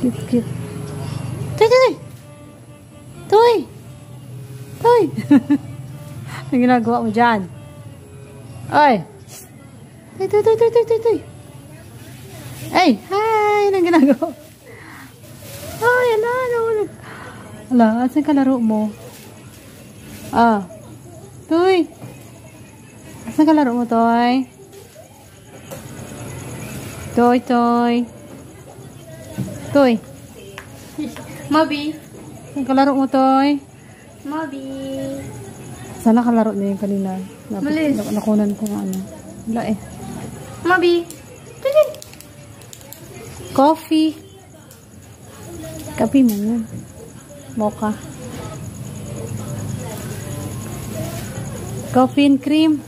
Cute, cute. Toy, toy! Toy! Toy! Ang ginagawa mo dyan? Ay! Toy, toy, toy, toy, toy, toy, toy! Ay! Hi! Anong ginagawa? Ay, ala, nawala. Ala, asan ka laro mo? Ah. Toy! Asan ka laro mo, Toy? Toy, Toy. Toy. Moby. Asan ka laro mo, Toy? Moby. Sana kalaro na yung kanina. Malis. Nakunan ko nga ano. Wala eh. Moby. Dali. Coffee. Kape mo yun. Mocha. Coffee and cream.